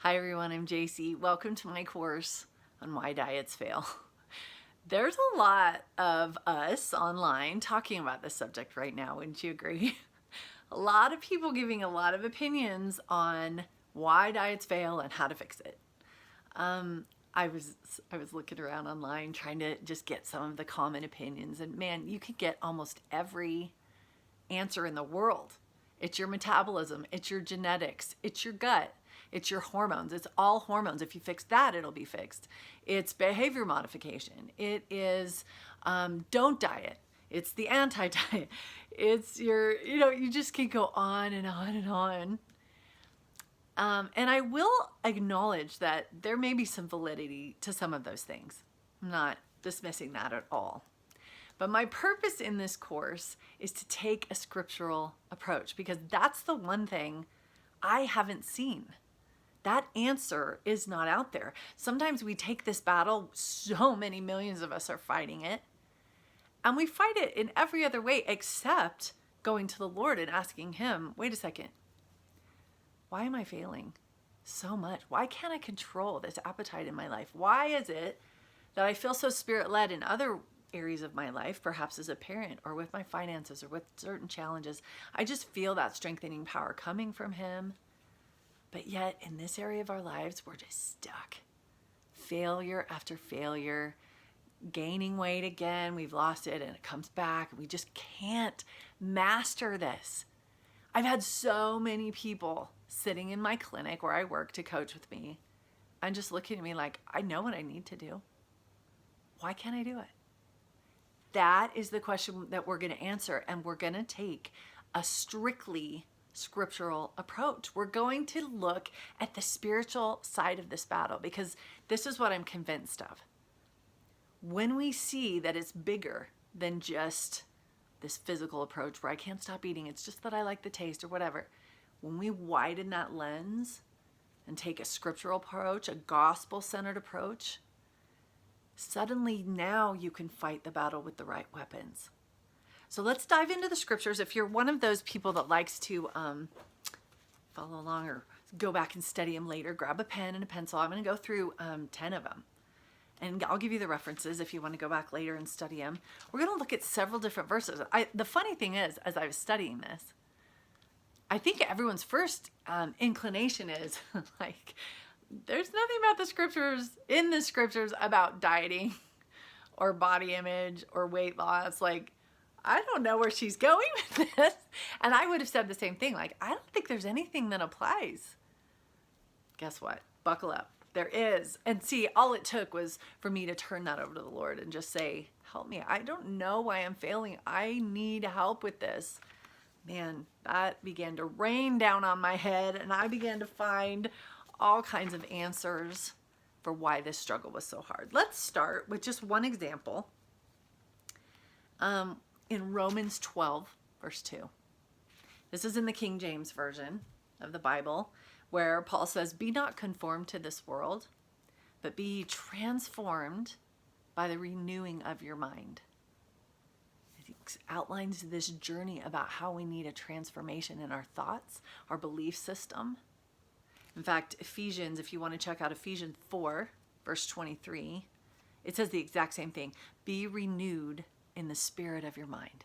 Hi everyone, I'm JC. Welcome to my course on why diets fail. There's a lot of us online talking about this subject right now, wouldn't you agree? A lot of people giving a lot of opinions on why diets fail and how to fix it. I was looking around online trying to just get some of the common opinions, and man, you could get almost every answer in the world. It's your metabolism, it's your genetics, it's your gut, it's your hormones. It's all hormones. If you fix that, it'll be fixed. It's behavior modification. It is don't diet. It's the anti-diet. It's your, you just can go on and on and on. And I will acknowledge that there may be some validity to some of those things. I'm not dismissing that at all. But my purpose in this course is to take a scriptural approach, because that's the one thing I haven't seen. That answer is not out there. Sometimes we take this battle, so many millions of us are fighting it, and we fight it in every other way except going to the Lord and asking Him, wait a second, why am I failing so much? Why can't I control this appetite in my life? Why is it that I feel so spirit-led in other areas of my life, perhaps as a parent or with my finances or with certain challenges? I just feel that strengthening power coming from Him. But yet in this area of our lives, we're just stuck. Failure after failure, gaining weight again, we've lost it and it comes back. We just can't master this. I've had so many people sitting in my clinic where I work to coach with me and just looking at me like, I know what I need to do. Why can't I do it? That is the question that we're going to answer, and we're going to take a strictly scriptural approach. We're going to look at the spiritual side of this battle, because this is what I'm convinced of. When we see that it's bigger than just this physical approach where I can't stop eating, it's just that I like the taste or whatever. When we widen that lens and take a scriptural approach, a gospel-centered approach, suddenly now you can fight the battle with the right weapons. So let's dive into the scriptures. If you're one of those people that likes to follow along or go back and study them later, grab a pen and a pencil. I'm going to go through 10 of them. And I'll give you the references if you want to go back later and study them. We're going to look at several different verses. The funny thing is, as I was studying this, I think everyone's first inclination is like, there's nothing about the scriptures, in the scriptures, about dieting or body image or weight loss. Like, I don't know where she's going with this. And I would have said the same thing. Like, I don't think there's anything that applies. Guess what? Buckle up. There is. And see, all it took was for me to turn that over to the Lord and just say, help me. I don't know why I'm failing. I need help with this. Man, that began to rain down on my head, and I began to find all kinds of answers for why this struggle was so hard. Let's start with just one example. In Romans 12, verse 2. This is in the King James Version of the Bible, where Paul says, be not conformed to this world, but be transformed by the renewing of your mind. It outlines this journey about how we need a transformation in our thoughts, our belief system. In fact, Ephesians, if you want to check out Ephesians 4, verse 23, it says the exact same thing. Be renewed in the spirit of your mind.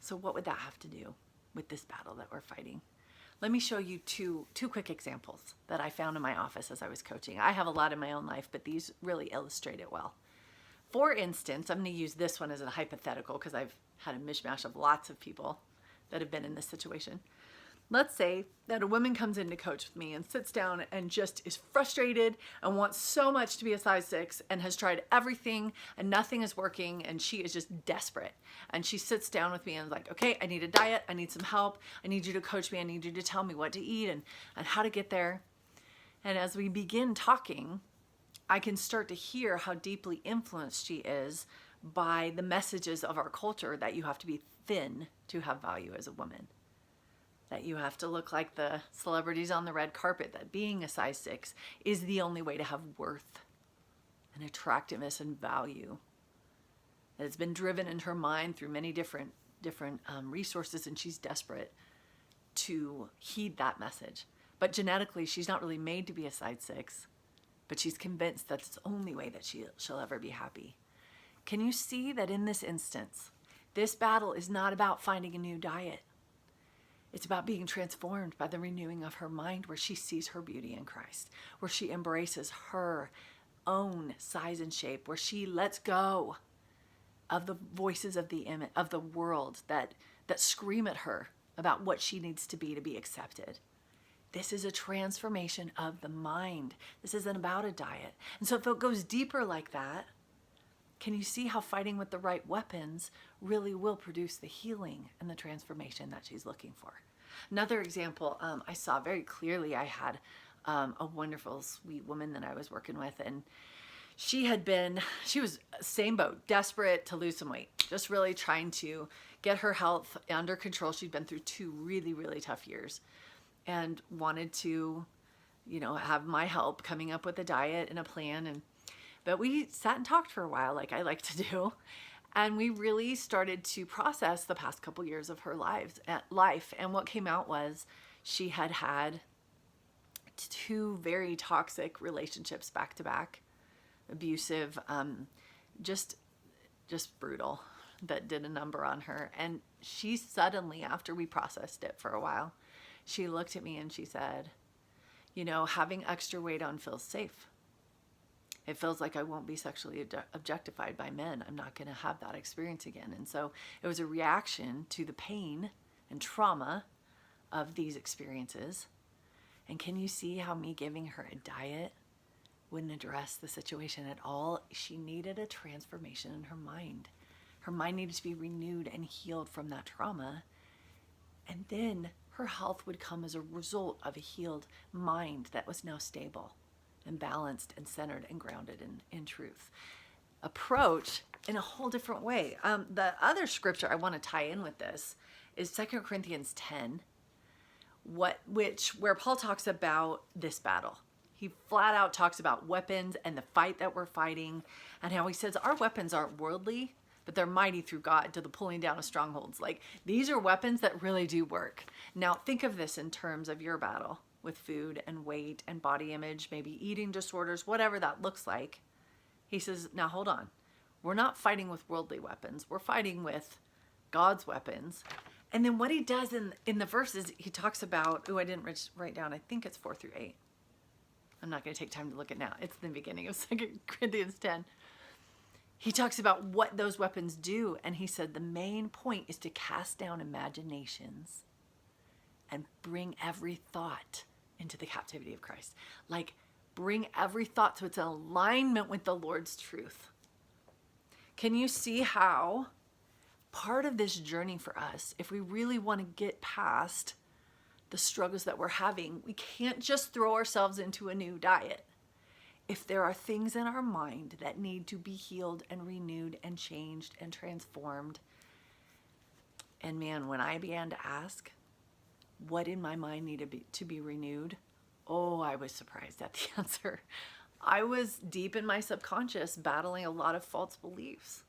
So what would that have to do with this battle that we're fighting? Let me show you two quick examples that I found in my office as I was coaching. I have a lot in my own life, but these really illustrate it well. For instance, I'm going to use this one as a hypothetical because I've had a mishmash of lots of people that have been in this situation. Let's say that a woman comes in to coach with me and sits down and just is frustrated and wants so much to be a size 6 and has tried everything and nothing is working, and she is just desperate. And she sits down with me and is like, okay, I need a diet. I need some help. I need you to coach me. I need you to tell me what to eat and how to get there. And as we begin talking, I can start to hear how deeply influenced she is by the messages of our culture that you have to be thin to have value as a woman. That you have to look like the celebrities on the red carpet, that being a size 6 is the only way to have worth and attractiveness and value. That it's been driven into her mind through many different resources, and she's desperate to heed that message. But genetically, she's not really made to be a size 6, but she's convinced that's the only way that she'll ever be happy. Can you see that in this instance, this battle is not about finding a new diet. It's about being transformed by the renewing of her mind, where she sees her beauty in Christ, where she embraces her own size and shape, where she lets go of the voices of the world that scream at her about what she needs to be accepted. This is a transformation of the mind. This isn't about a diet. And so if it goes deeper like that, can you see how fighting with the right weapons really will produce the healing and the transformation that she's looking for? Another example I saw very clearly, I had a wonderful, sweet woman that I was working with, and she was same boat, desperate to lose some weight, just really trying to get her health under control. She'd been through 2 really, really tough years and wanted to, have my help coming up with a diet and a plan. But we sat and talked for a while, like I like to do. And we really started to process the past couple years of her life. And what came out was she had had 2 very toxic relationships back to back, abusive, just brutal, that did a number on her. And she suddenly, after we processed it for a while, she looked at me and she said, having extra weight on feels safe. It feels like I won't be sexually objectified by men. I'm not going to have that experience again. And so it was a reaction to the pain and trauma of these experiences. And can you see how me giving her a diet wouldn't address the situation at all? She needed a transformation in her mind. Her mind needed to be renewed and healed from that trauma. And then her health would come as a result of a healed mind that was now stable and balanced and centered and grounded in truth. Approach in a whole different way. The other scripture I want to tie in with this is 2 Corinthians 10, where Paul talks about this battle. He flat out talks about weapons and the fight that we're fighting, and how he says our weapons aren't worldly, but they're mighty through God to the pulling down of strongholds. Like, these are weapons that really do work. Now think of this in terms of your battle with food and weight and body image, maybe eating disorders, whatever that looks like. He says, now hold on. We're not fighting with worldly weapons. We're fighting with God's weapons. And then what he does in the verses, he talks about, I didn't write down, I think it's 4 through 8. I'm not going to take time to look at now. It's the beginning of 2 Corinthians 10. He talks about what those weapons do. And he said the main point is to cast down imaginations and bring every thought into the captivity of Christ. Like, bring every thought so it's in alignment with the Lord's truth. Can you see how part of this journey for us, if we really want to get past the struggles that we're having, we can't just throw ourselves into a new diet. If there are things in our mind that need to be healed and renewed and changed and transformed. And man, when I began to ask what in my mind needed to be renewed, I was surprised at the answer. I was deep in my subconscious battling a lot of false beliefs,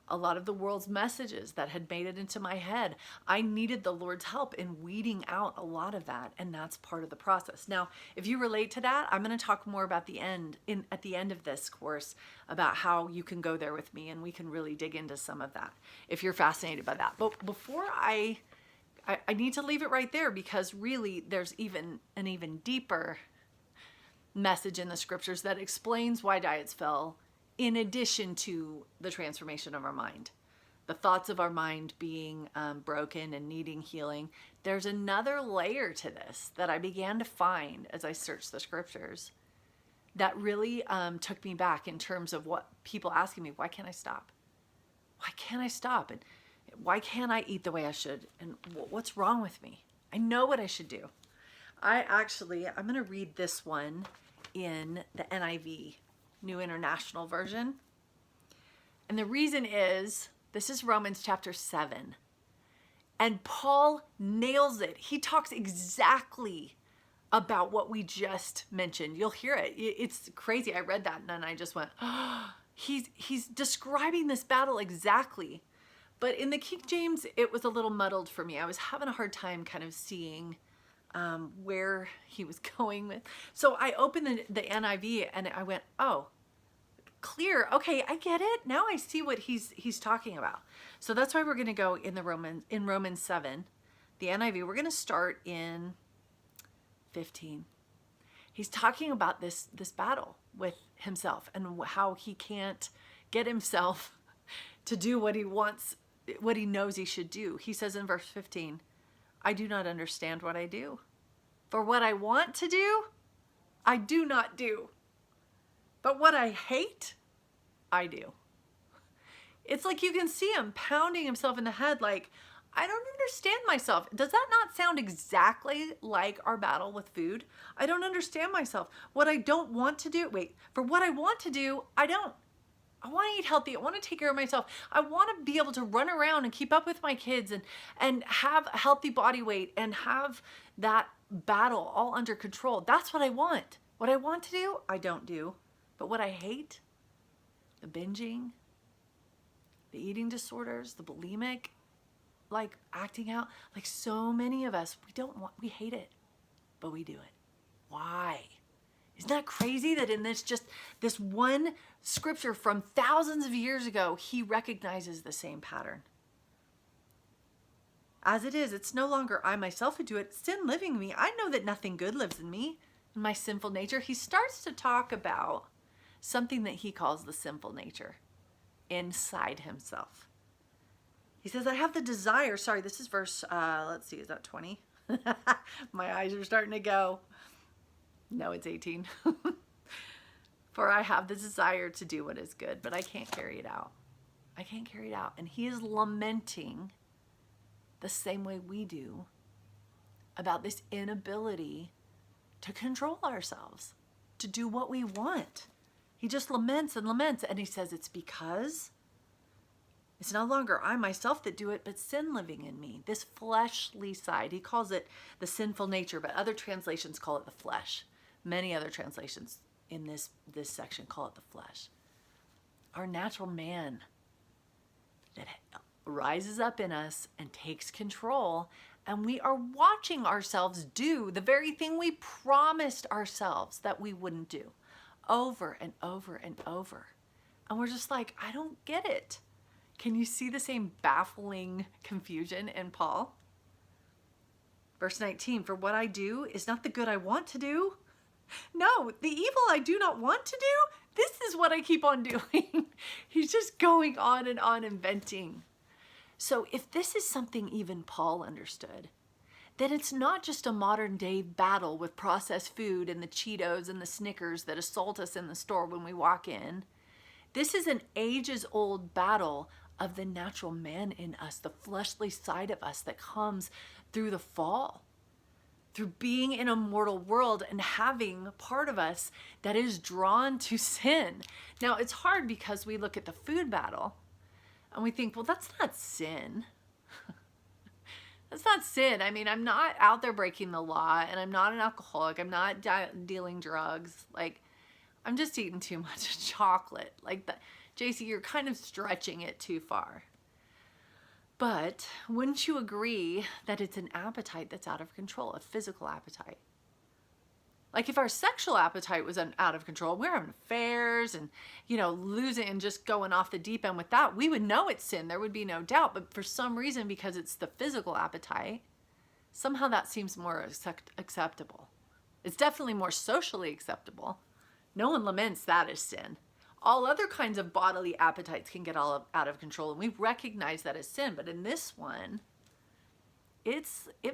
a lot of the world's messages that had made it into my head. I needed the Lord's help in weeding out a lot of that, and that's part of the process. Now, if you relate to that, I'm going to talk more about at the end of this course about how you can go there with me, and we can really dig into some of that if you're fascinated by that. But before I need to leave it right there, because really there's an even deeper message in the scriptures that explains why diets fail, in addition to the transformation of our mind, the thoughts of our mind being broken and needing healing. There's another layer to this that I began to find as I searched the scriptures that really took me back in terms of what people asking me, why can't I stop? Why can't I stop? And why can't I eat the way I should? And what's wrong with me? I know what I should do. I'm going to read this one in the NIV, New International Version. And the reason is, this is Romans chapter 7. And Paul nails it. He talks exactly about what we just mentioned. You'll hear it. It's crazy. I read that and then I just went, he's describing this battle exactly. But in the King James, it was a little muddled for me. I was having a hard time kind of seeing where he was going with. So I opened the NIV and I went, oh, clear. Okay, I get it. Now I see what he's talking about. So that's why we're going to go in Romans 7, the NIV. We're going to start in 15. He's talking about this battle with himself and how he can't get himself to do what he wants, what he knows he should do. He says in verse 15, I do not understand what I do. For what I want to do, I do not do. But what I hate, I do. It's like you can see him pounding himself in the head like, I don't understand myself. Does that not sound exactly like our battle with food? I don't understand myself. What I don't want to do, for what I want to do, I don't. I want to eat healthy. I want to take care of myself. I want to be able to run around and keep up with my kids and have a healthy body weight and have that battle all under control. That's what I want. What I want to do, I don't do. But what I hate, the binging, the eating disorders, the bulimic, like acting out, like so many of us, we hate it, but we do it. Why? Isn't that crazy that in this one scripture from thousands of years ago, he recognizes the same pattern? As it is, it's no longer I myself who do it, sin living in me. I know that nothing good lives in me, in my sinful nature. He starts to talk about something that he calls the sinful nature inside himself. He says, I have the desire. Sorry, this is verse, let's see, is that 20? My eyes are starting to go. No, it's 18. For I have the desire to do what is good, but I can't carry it out. I can't carry it out. And he is lamenting the same way we do about this inability to control ourselves, to do what we want. He just laments and laments. And he says, it's because it's no longer I myself that do it, but sin living in me, this fleshly side. He calls it the sinful nature, but other translations call it the flesh. Many other translations in this section call it the flesh. Our natural man that rises up in us and takes control, and we are watching ourselves do the very thing we promised ourselves that we wouldn't do over and over and over. And we're just like, I don't get it. Can you see the same baffling confusion in Paul? Verse 19, for what I do is not the good I want to do. No, the evil I do not want to do, this is what I keep on doing. He's just going on and on inventing. So if this is something even Paul understood, then it's not just a modern day battle with processed food and the Cheetos and the Snickers that assault us in the store when we walk in. This is an ages old battle of the natural man in us, the fleshly side of us that comes through the fall, through being in a mortal world and having part of us that is drawn to sin. Now, it's hard because we look at the food battle and we think, well, that's not sin. That's not sin. I mean, I'm not out there breaking the law, and I'm not an alcoholic. I'm not dealing drugs. Like, I'm just eating too much chocolate. Like, JC, you're kind of stretching it too far. But wouldn't you agree that it's an appetite that's out of control, a physical appetite? Like if our sexual appetite was out of control, we're having affairs and, losing and just going off the deep end with that, we would know it's sin. There would be no doubt. But for some reason, because it's the physical appetite, somehow that seems more acceptable. It's definitely more socially acceptable. No one laments that as sin. All other kinds of bodily appetites can get all out of control, and we recognize that as sin. But in this one, it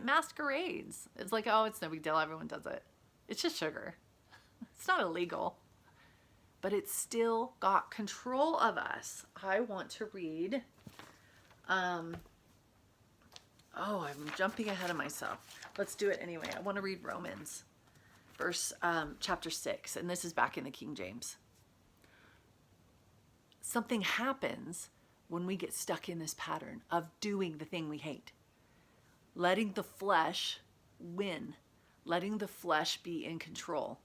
masquerades. It's like, oh, it's no big deal. Everyone does it. It's just sugar. It's not illegal. But it's still got control of us. I want to read. I'm jumping ahead of myself. Let's do it anyway. I want to read Romans, chapter 6, and this is back in the King James. Something happens when we get stuck in this pattern of doing the thing we hate. Letting the flesh win. Letting the flesh be in control.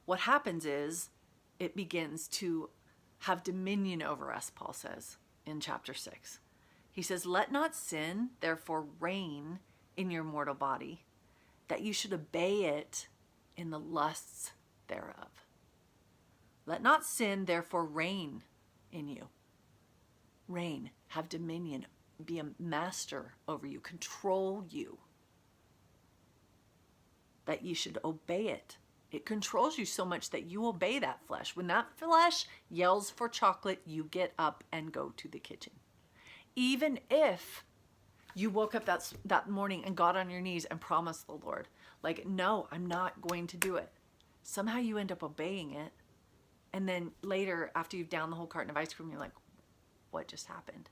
What happens is it begins to have dominion over us, Paul says in chapter 6. He says, let not sin therefore reign in your mortal body, that you should obey it in the lusts thereof. Let not sin therefore reign in you. Reign, have dominion, be a master over you, control you. That you should obey it. It controls you so much that you obey that flesh. When that flesh yells for chocolate, you get up and go to the kitchen. Even if you woke up that morning and got on your knees and promised the Lord, like, no, I'm not going to do it. Somehow you end up obeying it. And then later, after you've downed the whole carton of ice cream, you're like, what just happened?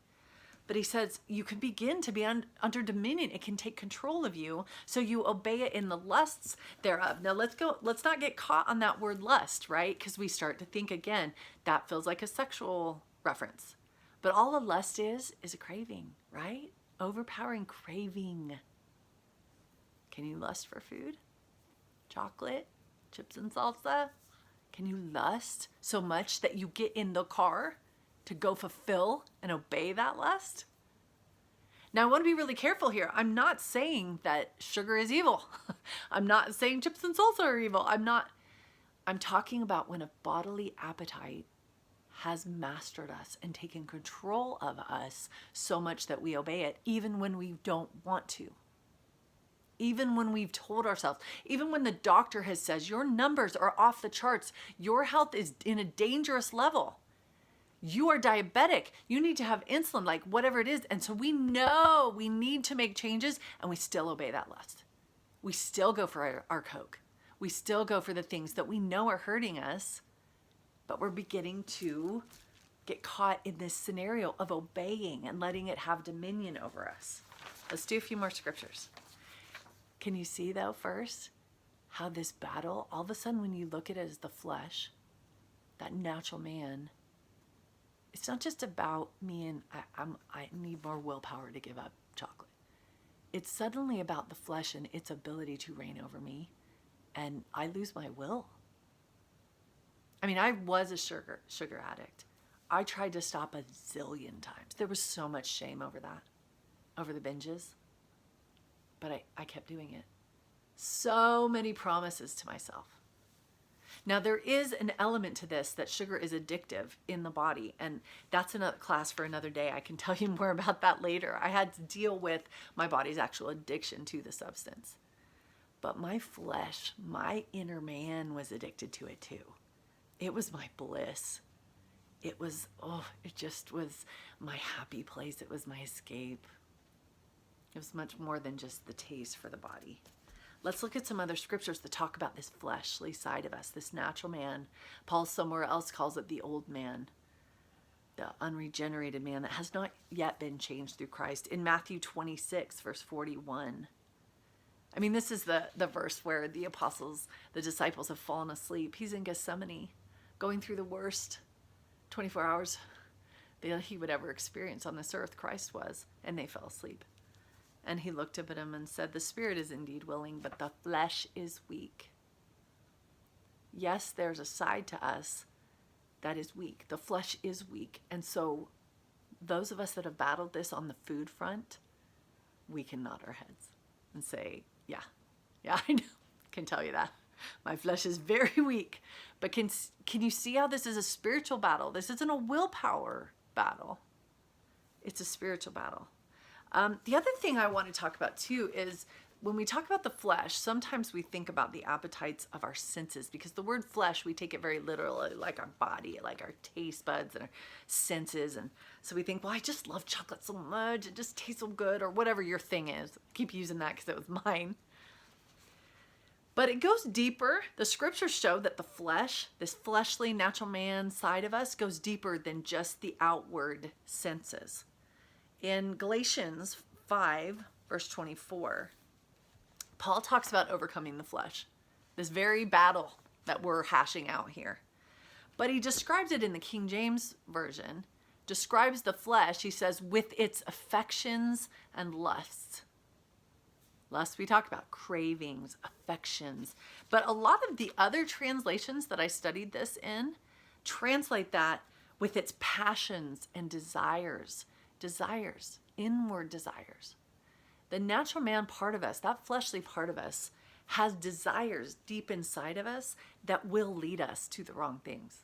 But he says you can begin to be under dominion. It can take control of you, so you obey it in the lusts thereof. Now let's not get caught on that word lust, right? Because we start to think again, that feels like a sexual reference. But all a lust is a craving, right? Overpowering craving. Can you lust for food? Chocolate? Chips and salsa? Can you lust so much that you get in the car to go fulfill and obey that lust? Now, I want to be really careful here. I'm not saying that sugar is evil. I'm not saying chips and salsa are evil. I'm talking about when a bodily appetite has mastered us and taken control of us so much that we obey it, even when we don't want to. Even when we've told ourselves, even when the doctor has said, your numbers are off the charts, your health is in a dangerous level. You are diabetic. You need to have insulin, like whatever it is. And so we know we need to make changes, and we still obey that lust. We still go for our Coke. We still go for the things that we know are hurting us, but we're beginning to get caught in this scenario of obeying and letting it have dominion over us. Let's do a few more scriptures. Can you see, though, first, how this battle, all of a sudden when you look at it as the flesh, that natural man, it's not just about me and I need more willpower to give up chocolate. It's suddenly about the flesh and its ability to reign over me, and I lose my will. I mean, I was a sugar addict. I tried to stop a zillion times. There was so much shame over that, over the binges. But I kept doing it. So many promises to myself. Now, there is an element to this that sugar is addictive in the body, and that's another class for another day. I can tell you more about that later. I had to deal with my body's actual addiction to the substance. But my flesh, my inner man was addicted to it too. It was my bliss. It just was my happy place. It was my escape. It was much more than just the taste for the body. Let's look at some other scriptures that talk about this fleshly side of us, this natural man. Paul somewhere else calls it the old man, the unregenerated man that has not yet been changed through Christ. In Matthew 26, verse 41. I mean, this is the verse where the disciples have fallen asleep. He's in Gethsemane, going through the worst 24 hours that he would ever experience on this earth. Christ was, and they fell asleep. And he looked up at him and said, the spirit is indeed willing, but the flesh is weak. Yes, there's a side to us that is weak. The flesh is weak. And so those of us that have battled this on the food front, we can nod our heads and say, yeah, I know. Can tell you that. My flesh is very weak. But can you see how this is a spiritual battle? This isn't a willpower battle. It's a spiritual battle. The other thing I want to talk about too is when we talk about the flesh, sometimes we think about the appetites of our senses, because the word flesh, we take it very literally, like our body, like our taste buds and our senses. And so we think, well, I just love chocolate so much. It just tastes so good, or whatever your thing is. I keep using that because it was mine. But it goes deeper. The scriptures show that the flesh, this fleshly natural man side of us, goes deeper than just the outward senses. In Galatians 5, verse 24, Paul talks about overcoming the flesh, this very battle that we're hashing out here. But he describes it in the King James Version, describes the flesh, he says, with its affections and lusts. Lust we talked about, cravings, affections. But a lot of the other translations that I studied this in translate that with its passions and desires. Desires. inward desires. The natural man part of us, that fleshly part of us, has desires deep inside of us that will lead us to the wrong things.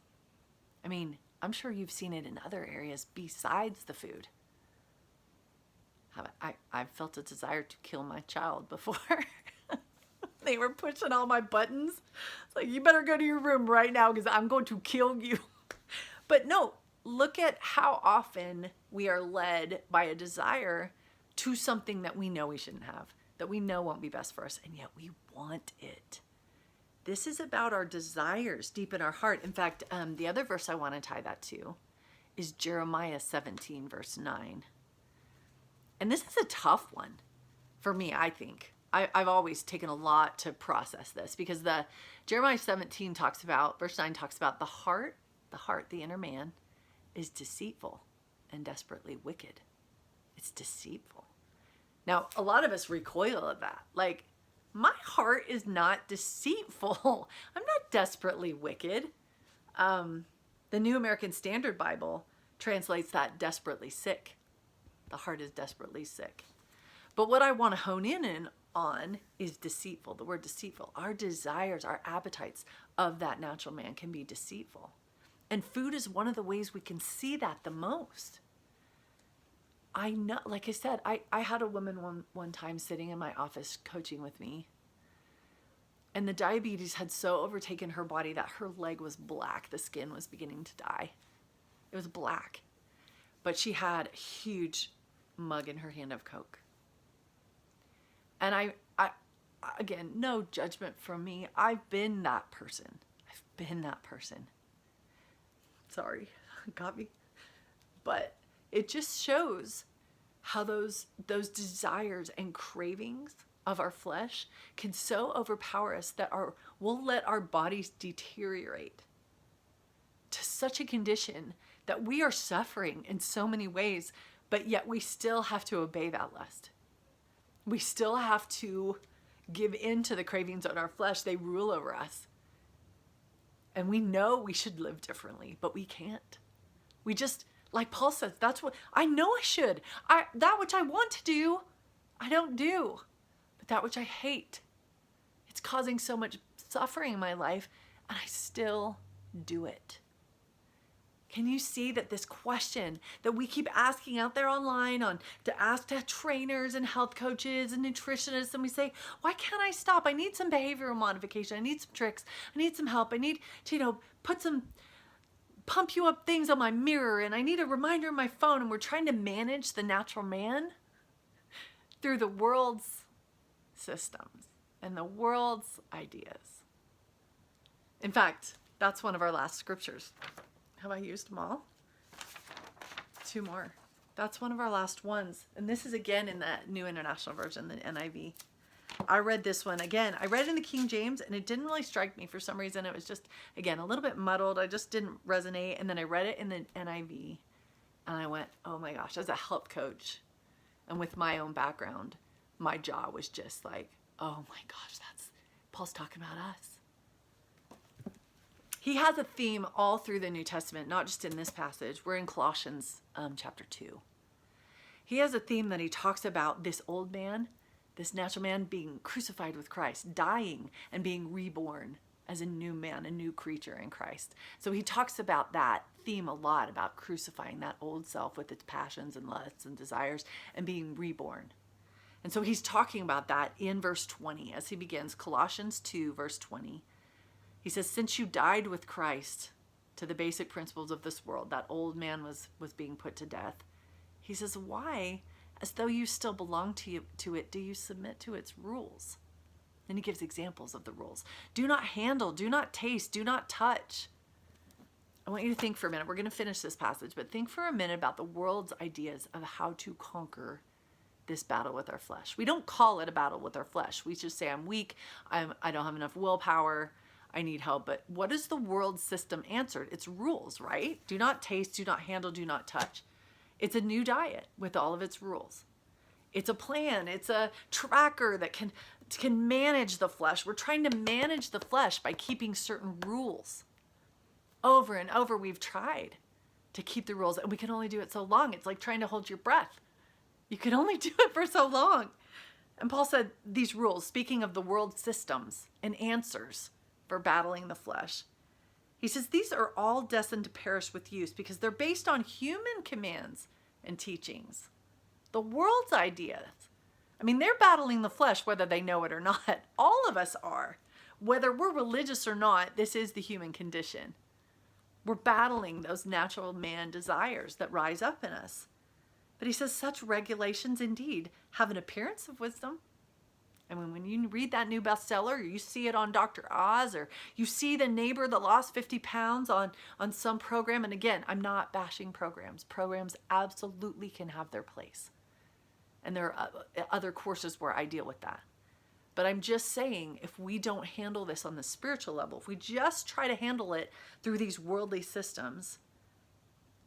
I mean, I'm sure you've seen it in other areas besides the food. I've felt a desire to kill my child before. They were pushing all my buttons. It's like, you better go to your room right now because I'm going to kill you. But no, look at how often we are led by a desire to something that we know we shouldn't have, that we know won't be best for us, and yet we want it. This is about our desires deep in our heart. In fact, the other verse I want to tie that to is Jeremiah 17, verse 9. And this is a tough one for me, I think. I've always taken a lot to process this because the Jeremiah 17 talks about, verse 9 talks about the heart, the inner man, is deceitful and desperately wicked. It's deceitful. Now, a lot of us recoil at that. Like, my heart is not deceitful. I'm not desperately wicked. The New American Standard Bible translates that desperately sick. The heart is desperately sick. But what I want to hone in on is deceitful. The word deceitful. Our desires, our appetites of that natural man can be deceitful. And food is one of the ways we can see that the most. I know, like I said, I had a woman one time sitting in my office coaching with me. And the diabetes had so overtaken her body that her leg was black. The skin was beginning to die. It was black. But she had a huge mug in her hand of Coke. And I again, no judgment from me. I've been that person. Sorry, got me. But it just shows how those desires and cravings of our flesh can so overpower us that we'll let our bodies deteriorate to such a condition that we are suffering in so many ways, but yet we still have to obey that lust. We still have to give in to the cravings of our flesh. They rule over us. And we know we should live differently, but we can't. We just, like Paul says, that's what, I know I should. That which I want to do, I don't do. But that which I hate, it's causing so much suffering in my life, and I still do it. Can you see that this question that we keep asking out there online to ask to trainers and health coaches and nutritionists, and we say, why can't I stop? I need some behavioral modification. I need some tricks. I need some help. I need to, pump you up things on my mirror, and I need a reminder on my phone. And we're trying to manage the natural man through the world's systems and the world's ideas. In fact, that's one of our last scriptures. Have I used them all? 2 more. That's one of our last ones. And this is again in the New International Version, the NIV. I read this one again. I read it in the King James and it didn't really strike me for some reason. It was just, again, a little bit muddled. I just didn't resonate. And then I read it in the NIV and I went, oh my gosh, as a health coach and with my own background, my jaw was just like, oh my gosh, Paul's talking about us. He has a theme all through the New Testament, not just in this passage. We're in Colossians chapter 2. He has a theme that he talks about this old man, this natural man being crucified with Christ, dying and being reborn as a new man, a new creature in Christ. So he talks about that theme a lot, about crucifying that old self with its passions and lusts and desires and being reborn. And so he's talking about that in verse 20 as he begins Colossians 2, verse 20. He says, since you died with Christ to the basic principles of this world, that old man was being put to death. He says, why, as though you still belong to it, do you submit to its rules? And he gives examples of the rules. Do not handle, do not taste, do not touch. I want you to think for a minute. We're going to finish this passage, but think for a minute about the world's ideas of how to conquer this battle with our flesh. We don't call it a battle with our flesh. We just say, I'm weak. I don't have enough willpower. I need help. But what is the world system answered? It's rules, right? Do not taste, do not handle, do not touch. It's a new diet with all of its rules. It's a plan. It's a tracker that can manage the flesh. We're trying to manage the flesh by keeping certain rules. Over and over, we've tried to keep the rules, and we can only do it so long. It's like trying to hold your breath. You can only do it for so long. And Paul said these rules, speaking of the world systems and answers for battling the flesh. He says these are all destined to perish with use because they're based on human commands and teachings. The world's ideas. I mean, they're battling the flesh whether they know it or not. All of us are. Whether we're religious or not, this is the human condition. We're battling those natural man desires that rise up in us. But he says such regulations indeed have an appearance of wisdom. I mean, when you read that new bestseller, or you see it on Dr. Oz, or you see the neighbor that lost 50 pounds on some program, and again, I'm not bashing programs. Programs absolutely can have their place. And there are other courses where I deal with that. But I'm just saying, if we don't handle this on the spiritual level, if we just try to handle it through these worldly systems,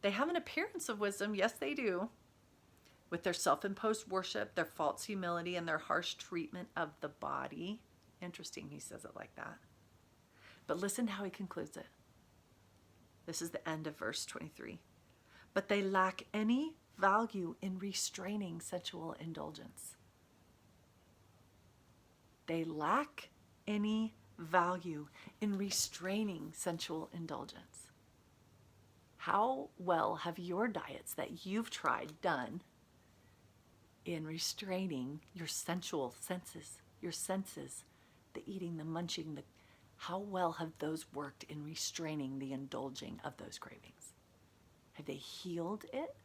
they have an appearance of wisdom. Yes, they do. With their self-imposed worship, their false humility, and their harsh treatment of the body. Interesting, he says it like that. But listen how he concludes it. This is the end of verse 23. But they lack any value in restraining sensual indulgence. They lack any value in restraining sensual indulgence. How well have your diets that you've tried done in restraining your sensual senses, the eating, the munching, how well have those worked in restraining the indulging of those cravings? Have they healed it?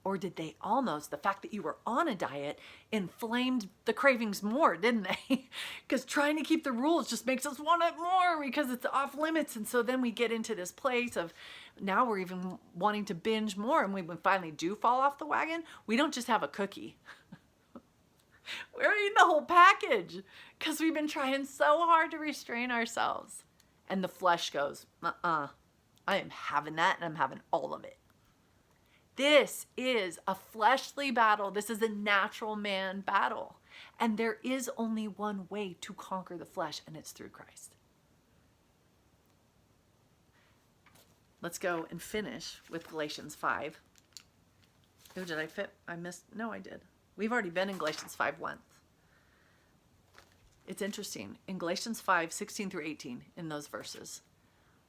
Or did they almost, the fact that you were on a diet inflamed the cravings more, didn't they? Because trying to keep the rules just makes us want it more because it's off limits. And so then we get into this place of now we're even wanting to binge more. And when we finally do fall off the wagon, we don't just have a cookie. We're eating the whole package because we've been trying so hard to restrain ourselves. And the flesh goes, I am having that and I'm having all of it. This is a fleshly battle. This is a natural man battle. And there is only one way to conquer the flesh, and it's through Christ. Let's go and finish with Galatians 5. Oh, did I fit? I missed. No, I did. We've already been in Galatians 5 once. It's interesting. In Galatians 5, 16 through 18, in those verses,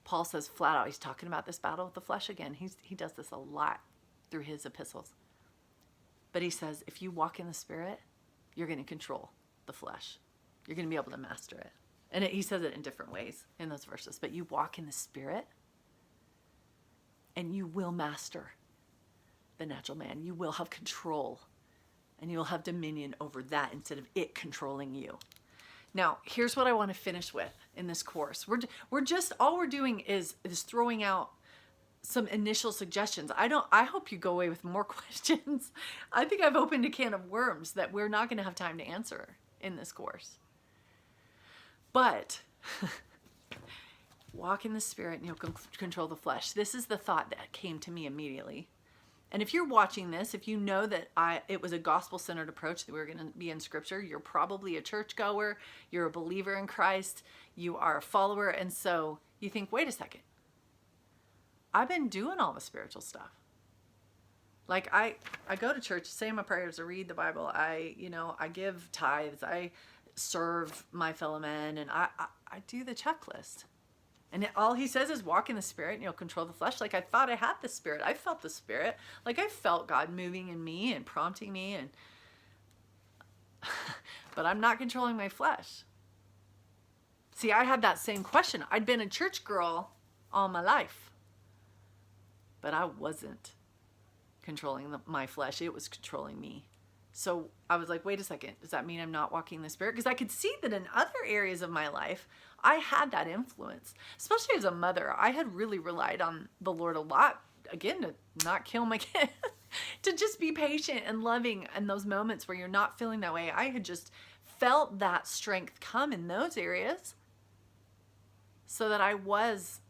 Paul says flat out, he's talking about this battle with the flesh again. He does this a lot through his epistles. But he says, if you walk in the Spirit, you're going to control the flesh. You're going to be able to master it. And he says it in different ways in those verses. But you walk in the Spirit, and you will master the natural man. You will have control, and you'll have dominion over that instead of it controlling you. Now, here's what I want to finish with in this course. We're just, all we're doing is throwing out some initial suggestions. I hope you go away with more questions. I think I've opened a can of worms that we're not going to have time to answer in this course. But walk in the Spirit and you'll control the flesh. This is the thought that came to me immediately. And if you're watching this, if you know that it was a gospel-centered approach that we were going to be in Scripture, you're probably a churchgoer, you're a believer in Christ, you are a follower, and so you think, wait a second. I've been doing all the spiritual stuff. Like I go to church, say my prayers, I read the Bible, I give tithes, I serve my fellow men, and I do the checklist. And all he says is walk in the Spirit and you'll control the flesh. Like I thought I had the Spirit. I felt the Spirit. Like I felt God moving in me and prompting me, but I'm not controlling my flesh. See, I had that same question. I'd been a church girl all my life. But I wasn't controlling my flesh. It was controlling me. So I was like, wait a second. Does that mean I'm not walking in the Spirit? Because I could see that in other areas of my life, I had that influence. Especially as a mother, I had really relied on the Lord a lot. Again, to not kill my kid. To just be patient and loving in those moments where you're not feeling that way. I had just felt that strength come in those areas. So that I was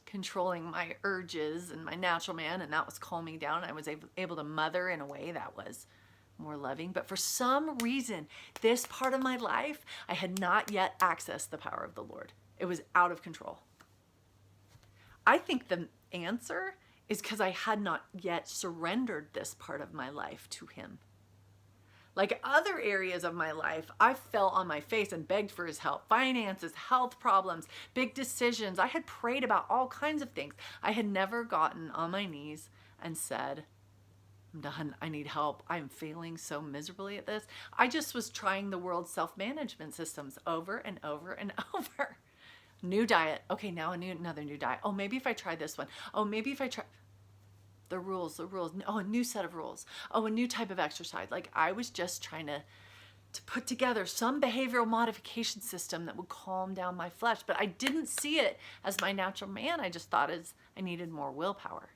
controlling my urges and my natural man, and that was calming down. I was able to mother in a way that was more loving. But for some reason, this part of my life, I had not yet accessed the power of the Lord. It was out of control. I think the answer is because I had not yet surrendered this part of my life to him. Like other areas of my life, I fell on my face and begged for his help. Finances, health problems, big decisions. I had prayed about all kinds of things. I had never gotten on my knees and said, I'm done. I need help. I'm failing so miserably at this. I just was trying the world's self-management systems over and over and over. New diet. Okay, now another new diet. Oh, maybe if I try this one. Oh, maybe if I try the rules. Oh, a new set of rules. Oh, a new type of exercise. Like I was just trying to put together some behavioral modification system that would calm down my flesh. But I didn't see it as my natural man. I just thought I needed more willpower.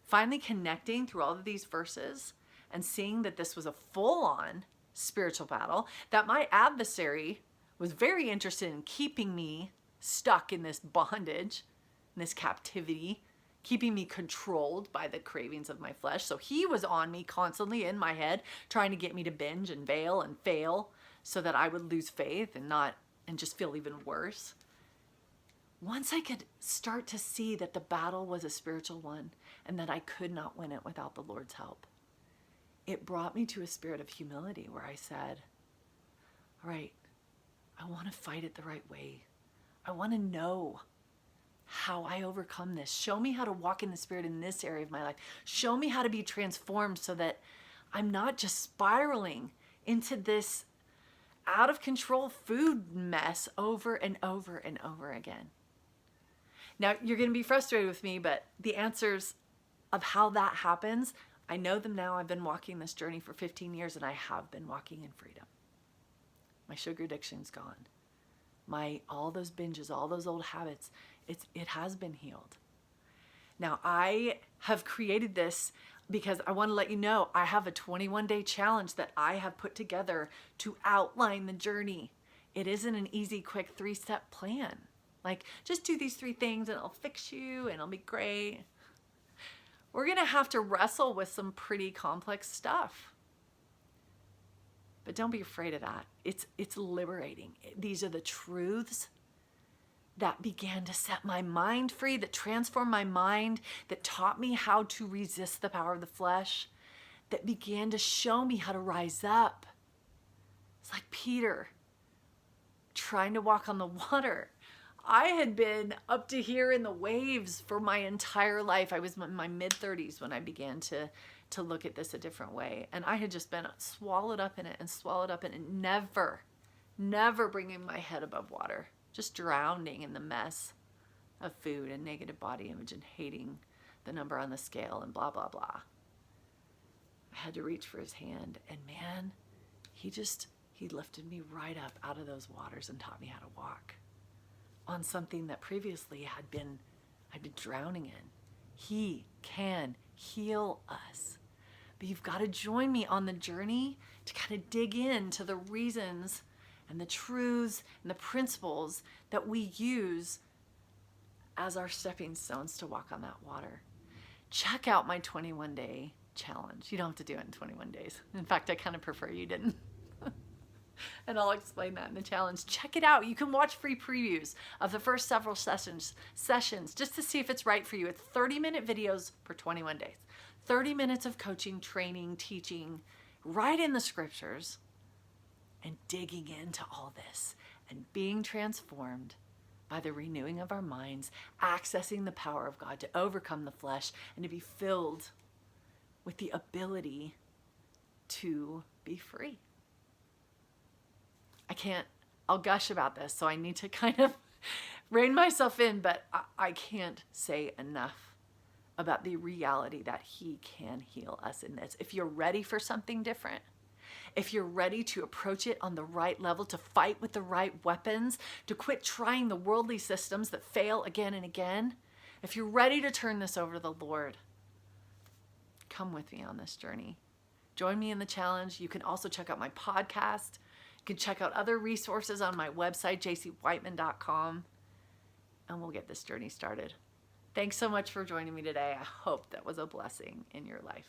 Finally connecting through all of these verses and seeing that this was a full-on spiritual battle, that my adversary was very interested in keeping me stuck in this bondage, in this captivity, keeping me controlled by the cravings of my flesh. So he was on me constantly in my head, trying to get me to binge and bail and fail so that I would lose faith and just feel even worse. Once I could start to see that the battle was a spiritual one and that I could not win it without the Lord's help, it brought me to a spirit of humility where I said, all right, I want to fight it the right way. I want to know how I overcome this. Show me how to walk in the Spirit in this area of my life. Show me how to be transformed so that I'm not just spiraling into this out of control food mess over and over and over again. Now, you're going to be frustrated with me, but the answers of how that happens, I know them now. I've been walking this journey for 15 years and I have been walking in freedom. My sugar addiction's gone. All those binges, all those old habits, it has been healed. Now, I have created this because I want to let you know I have a 21-day challenge that I have put together to outline the journey. It isn't an easy, quick 3-step plan. Like, just do these 3 things and it'll fix you and it'll be great. We're going to have to wrestle with some pretty complex stuff. But don't be afraid of that. It's liberating. These are the truths that began to set my mind free, that transformed my mind, that taught me how to resist the power of the flesh, that began to show me how to rise up. It's like Peter trying to walk on the water. I had been up to here in the waves for my entire life. I was in my mid-30s when I began to look at this a different way. And I had just been swallowed up in it and swallowed up in it, never bringing my head above water, just drowning in the mess of food and negative body image and hating the number on the scale and blah, blah, blah. I had to reach for his hand, and man, he lifted me right up out of those waters and taught me how to walk on something that previously I'd been drowning in. He can heal us. But you've got to join me on the journey to kind of dig into the reasons and the truths and the principles that we use as our stepping stones to walk on that water. Check out my 21-day challenge. You don't have to do it in 21 days. In fact, I kind of prefer you didn't. And I'll explain that in the challenge. Check it out. You can watch free previews of the first several sessions just to see if it's right for you. It's 30-minute videos for 21 days. 30 minutes of coaching, training, teaching, right in the scriptures, and digging into all this and being transformed by the renewing of our minds, accessing the power of God to overcome the flesh and to be filled with the ability to be free. I'll gush about this, so I need to kind of rein myself in, but I can't say enough about the reality that he can heal us in this. If you're ready for something different, if you're ready to approach it on the right level, to fight with the right weapons, to quit trying the worldly systems that fail again and again, if you're ready to turn this over to the Lord, come with me on this journey. Join me in the challenge. You can also check out my podcast. You can check out other resources on my website, jcwhiteman.com, and we'll get this journey started. Thanks so much for joining me today. I hope that was a blessing in your life.